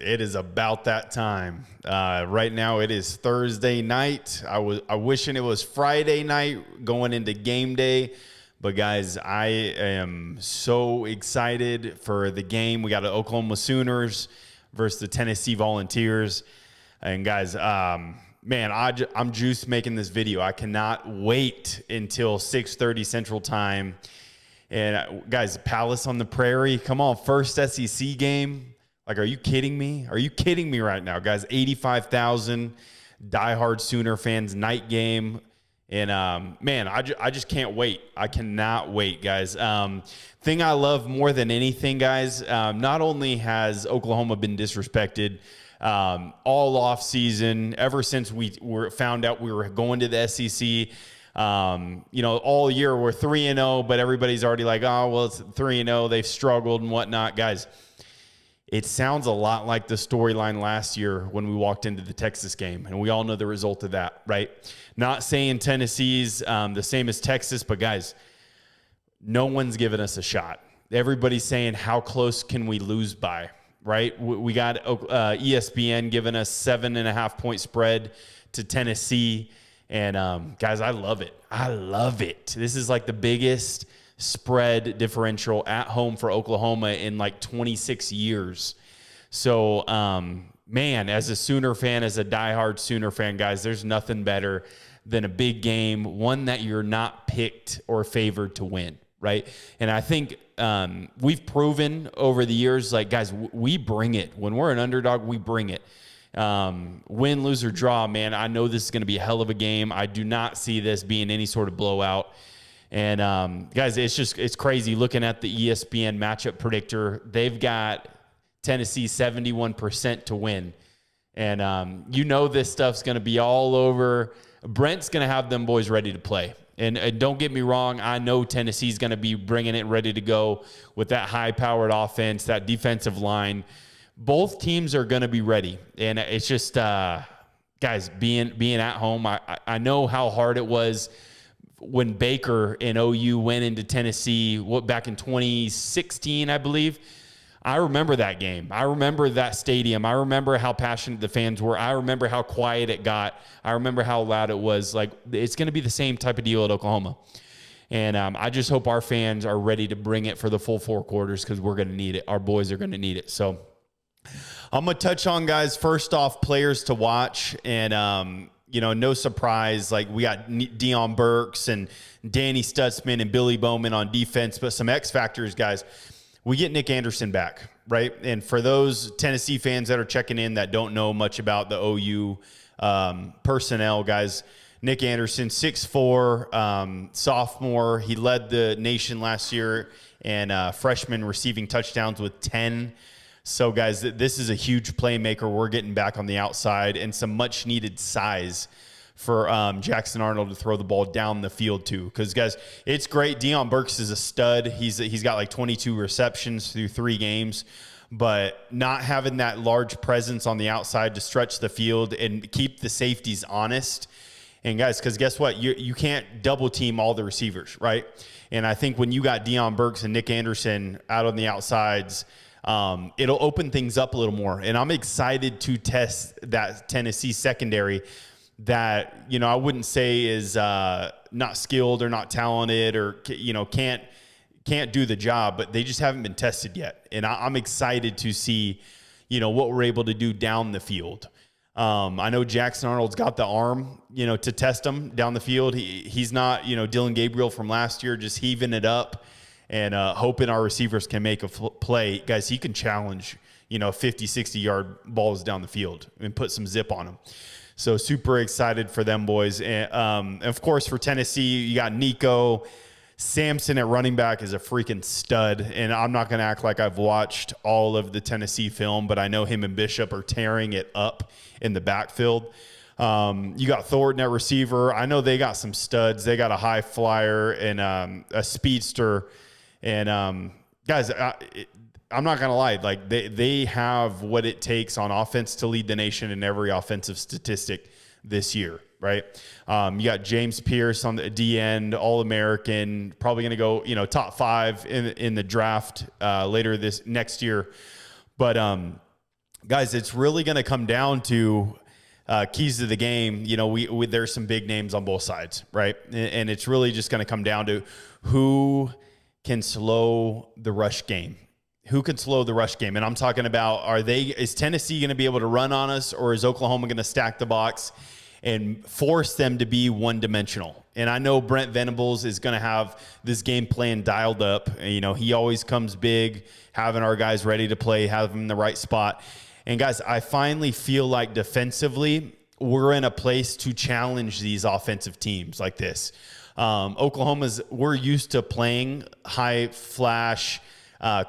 it is about that time. Right now it is Thursday night. I wishing it was Friday night going into game day. But guys, I am so excited for the game. We got the Oklahoma Sooners versus the Tennessee Volunteers. And guys, man, I'm juiced making this video. I cannot wait until 6:30 Central Time. And guys, Palace on the Prairie, come on, first SEC game. Like, are you kidding me? Are you kidding me right now, guys? 85,000 diehard Sooner fans, night game. And, man, I just can't wait. I cannot wait, guys. Thing I love more than anything, guys, not only has Oklahoma been disrespected all off season, ever since we found out we were going to the SEC. All year we're 3-0, but everybody's already like, oh, well, it's 3-0. They've struggled and whatnot. Guys, it sounds a lot like the storyline last year when we walked into the Texas game, and we all know the result of that, right? Not saying Tennessee's the same as Texas, but guys, no one's giving us a shot. Everybody's saying, how close can we lose by, right? We got ESPN giving us 7.5-point spread to Tennessee. And, guys, I love it. I love it. This is like the biggest spread differential at home for Oklahoma in like 26 years. So, man, as a Sooner fan, as a diehard Sooner fan, guys, there's nothing better than a big game, one that you're not picked or favored to win, right? And I think we've proven over the years, like, guys, we bring it. When we're an underdog, we bring it. Win, lose, or draw, man, I know this is going to be a hell of a game. I do not see this being any sort of blowout. And, guys, it's crazy looking at the ESPN matchup predictor. They've got Tennessee 71% to win. And, this stuff's going to be all over. Brent's going to have them boys ready to play. And don't get me wrong, I know Tennessee's going to be bringing it ready to go with that high-powered offense, that defensive line. Both teams are going to be ready, and it's just, guys, being at home. I know how hard it was when Baker and OU went into Tennessee back in 2016, I believe. I remember that game. I remember that stadium. I remember how passionate the fans were. I remember how quiet it got. I remember how loud it was. Like, it's going to be the same type of deal at Oklahoma. And I just hope our fans are ready to bring it for the full 4 quarters because we're going to need it. Our boys are going to need it. So I'm going to touch on, guys, first off, players to watch. And, no surprise, like we got Deion Burks and Danny Stutzman and Billy Bowman on defense. But some X factors, guys, we get Nick Anderson back, right? And for those Tennessee fans that are checking in that don't know much about the OU personnel, guys, Nick Anderson, 6'4", sophomore. He led the nation last year and freshman receiving touchdowns with 10. So, guys, this is a huge playmaker we're getting back on the outside and some much-needed size for Jackson Arnold to throw the ball down the field, too. Because, guys, it's great. Deion Burks is a stud. He's got like 22 receptions through 3 games. But not having that large presence on the outside to stretch the field and keep the safeties honest. And, guys, because guess what? You can't double-team all the receivers, right? And I think when you got Deion Burks and Nick Anderson out on the outsides – it'll open things up a little more. And I'm excited to test that Tennessee secondary that, I wouldn't say is not skilled or not talented or, can't do the job, but they just haven't been tested yet. And I'm excited to see, what we're able to do down the field. I know Jackson Arnold's got the arm, to test him down the field. He's not, Dylan Gabriel from last year, just heaving it up. And hoping our receivers can make a play. Guys, he can challenge, 50, 60-yard balls down the field and put some zip on them. So super excited for them boys. And, of course, for Tennessee, you got Nico. Sampson at running back is a freaking stud. And I'm not going to act like I've watched all of the Tennessee film, but I know him and Bishop are tearing it up in the backfield. You got Thornton at receiver. I know they got some studs. They got a high flyer and a speedster. And, guys, I'm not going to lie. Like, they have what it takes on offense to lead the nation in every offensive statistic this year, right? You got James Pierce on the D end, All-American, probably going to go, top 5 in the draft later this next year. But, guys, it's really going to come down to keys to the game. You know, we there's some big names on both sides, right? And it's really just going to come down to who can slow the rush game. Who can slow the rush game? And I'm talking about, is Tennessee going to be able to run on us, or is Oklahoma going to stack the box and force them to be one-dimensional? And I know Brent Venables is going to have this game plan dialed up. You know, he always comes big, having our guys ready to play, have them in the right spot. And guys, I finally feel like defensively, we're in a place to challenge these offensive teams like this. We're used to playing high flash,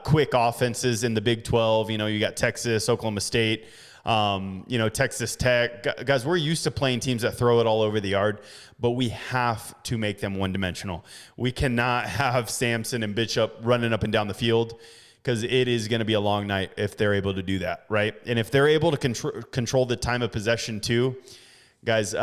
quick offenses in the Big 12. You know, you got Texas, Oklahoma State, Texas Tech. Guys, we're used to playing teams that throw it all over the yard, but we have to make them one-dimensional. We cannot have Samson and Bishop running up and down the field, because it is going to be a long night if they're able to do that, right? And if they're able to control the time of possession too, guys,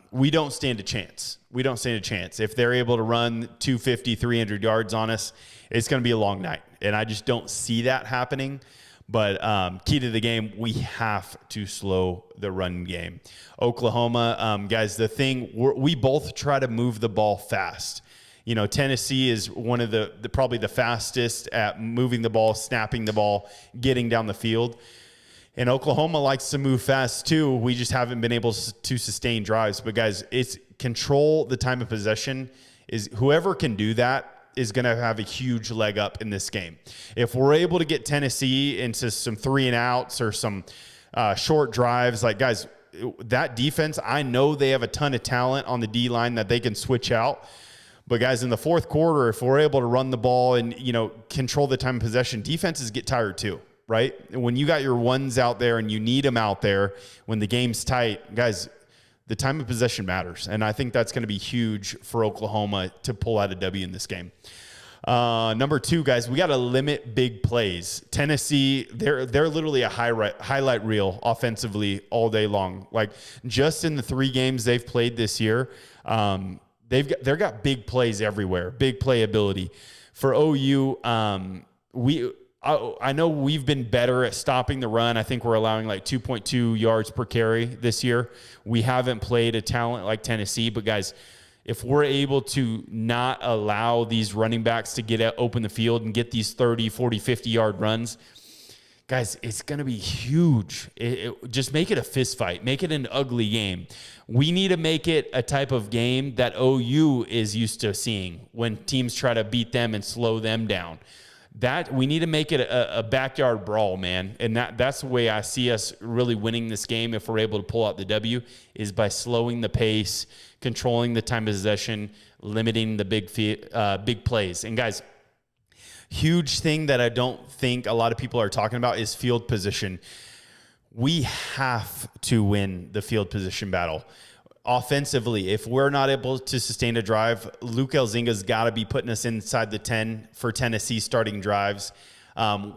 we don't stand a chance. We don't stand a chance. If they're able to run 250, 300 yards on us, it's going to be a long night. And I just don't see that happening. But key to the game, we have to slow the run game. Oklahoma, guys, we both try to move the ball fast. You know, Tennessee is one of the probably the fastest at moving the ball, snapping the ball, getting down the field. And Oklahoma likes to move fast too. We just haven't been able to sustain drives. But guys, it's control the time of possession. Is whoever can do that is going to have a huge leg up in this game. If we're able to get Tennessee into some 3-and-outs or some short drives, like, guys, that defense, I know they have a ton of talent on the D-line that they can switch out. But guys, in the fourth quarter, if we're able to run the ball and, control the time of possession, defenses get tired too, right? When you got your ones out there and you need them out there when the game's tight, guys, the time of possession matters. And I think that's going to be huge for Oklahoma to pull out a W in this game. Number 2, guys, we got to limit big plays. Tennessee, they're literally a highlight reel offensively all day long. Like, just in the 3 games they've played this year, they've got big plays everywhere, big playability. For OU, I know we've been better at stopping the run. I think we're allowing like 2.2 yards per carry this year. We haven't played a talent like Tennessee, but guys, if we're able to not allow these running backs to get open the field and get these 30, 40, 50-yard runs, guys, it's going to be huge. Just make it a fist fight. Make it an ugly game. We need to make it a type of game that OU is used to seeing when teams try to beat them and slow them down. That we need to make it a backyard brawl, man. And that's the way I see us really winning this game, if we're able to pull out the W, is by slowing the pace, controlling the time of possession, limiting the big plays. And guys, huge thing that I don't think a lot of people are talking about is field position. We have to win the field position battle. Offensively, if we're not able to sustain a drive, Luke Elzinga's got to be putting us inside the 10 for Tennessee starting drives.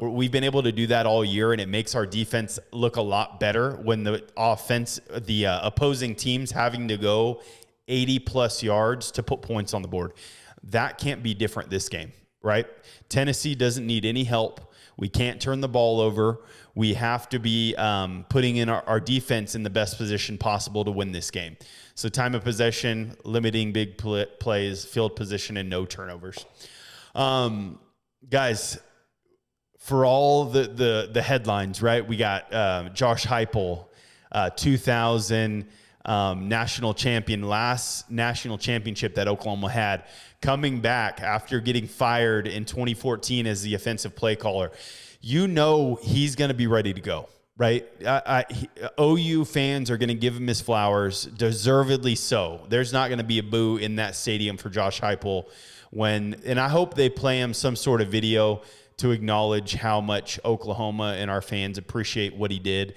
We've been able to do that all year, and it makes our defense look a lot better when the opposing team's having to go 80-plus yards to put points on the board. That can't be different this game, right? Tennessee doesn't need any help. We can't turn the ball over. We have to be putting in our defense in the best position possible to win this game. So time of possession, limiting big plays, field position, and no turnovers. Guys, for all the headlines, right? We got Josh Heupel, 2000 national champion, last national championship that Oklahoma had, coming back after getting fired in 2014 as the offensive play caller. You know he's going to be ready to go, right? OU fans are going to give him his flowers, deservedly so. There's not going to be a boo in that stadium for Josh Heupel and I hope they play him some sort of video to acknowledge how much Oklahoma and our fans appreciate what he did.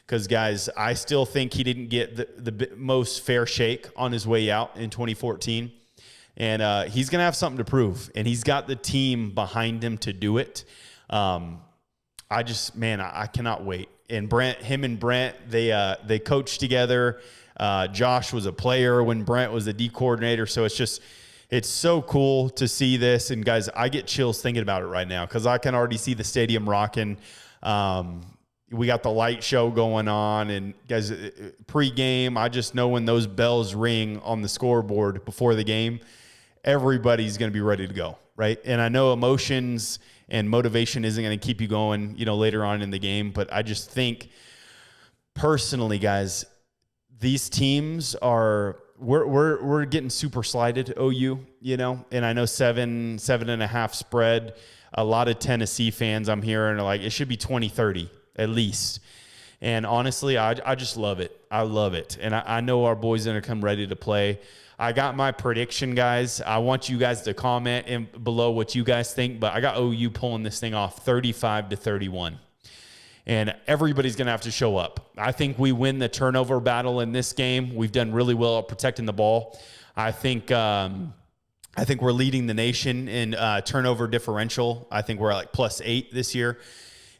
Because, guys, I still think he didn't get the most fair shake on his way out in 2014. And he's going to have something to prove. And he's got the team behind him to do it. I cannot wait. And him and Brent, they coached together. Josh was a player when Brent was the D coordinator. So it's so cool to see this. And, guys, I get chills thinking about it right now because I can already see the stadium rocking. We got the light show going on, and guys, pre-game, I just know when those bells ring on the scoreboard before the game, everybody's going to be ready to go, right? And I know emotions and motivation isn't going to keep you going, later on in the game, but I just think personally, guys, these teams we're getting super slided, OU, and I know 7.5 spread. A lot of Tennessee fans I'm hearing are like, it should be 20-30 at least. And honestly, I just love it. I love it. And I know our boys are going to come ready to play. I got my prediction, guys. I want you guys to comment below what you guys think, but I got OU pulling this thing off 35-31. And everybody's going to have to show up. I think we win the turnover battle in this game. We've done really well at protecting the ball. I think we're leading the nation in turnover differential. I think we're at like +8 this year.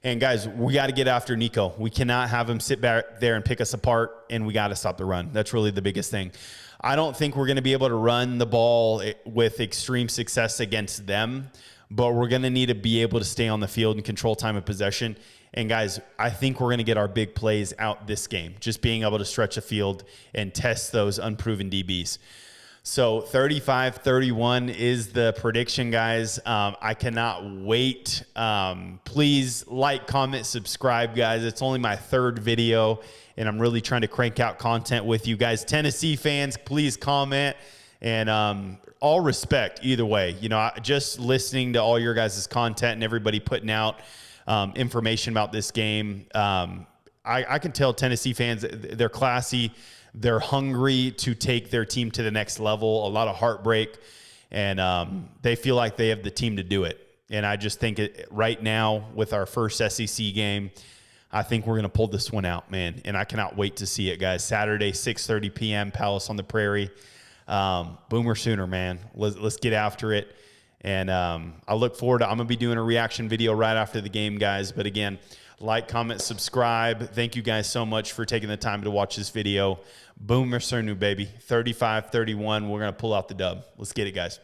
And guys, we got to get after Nico. We cannot have him sit back there and pick us apart, and we got to stop the run. That's really the biggest thing. I don't think we're going to be able to run the ball with extreme success against them, but we're going to need to be able to stay on the field and control time of possession. And guys, I think we're going to get our big plays out this game, just being able to stretch a field and test those unproven DBs. So 35-31 is the prediction, guys. I cannot wait. Please like, comment, subscribe, guys. It's only my 3rd video, and I'm really trying to crank out content with you guys. Tennessee fans, please comment. And all respect either way. Just listening to all your guys' content and everybody putting out information about this game, I can tell Tennessee fans, they're classy. They're hungry to take their team to the next level, a lot of heartbreak, and they feel like they have the team to do it. And I just think right now with our first SEC game, I think we're going to pull this one out, man. And I cannot wait to see it, guys. Saturday, 6:30 p.m., Palace on the Prairie. Boomer Sooner, man. Let's get after it. And I look forward to, I'm going to be doing a reaction video right after the game, guys. But again, like, comment, subscribe. Thank you guys so much for taking the time to watch this video. Boomer Sooner, baby. 35-31. We're going to pull out the dub. Let's get it, guys.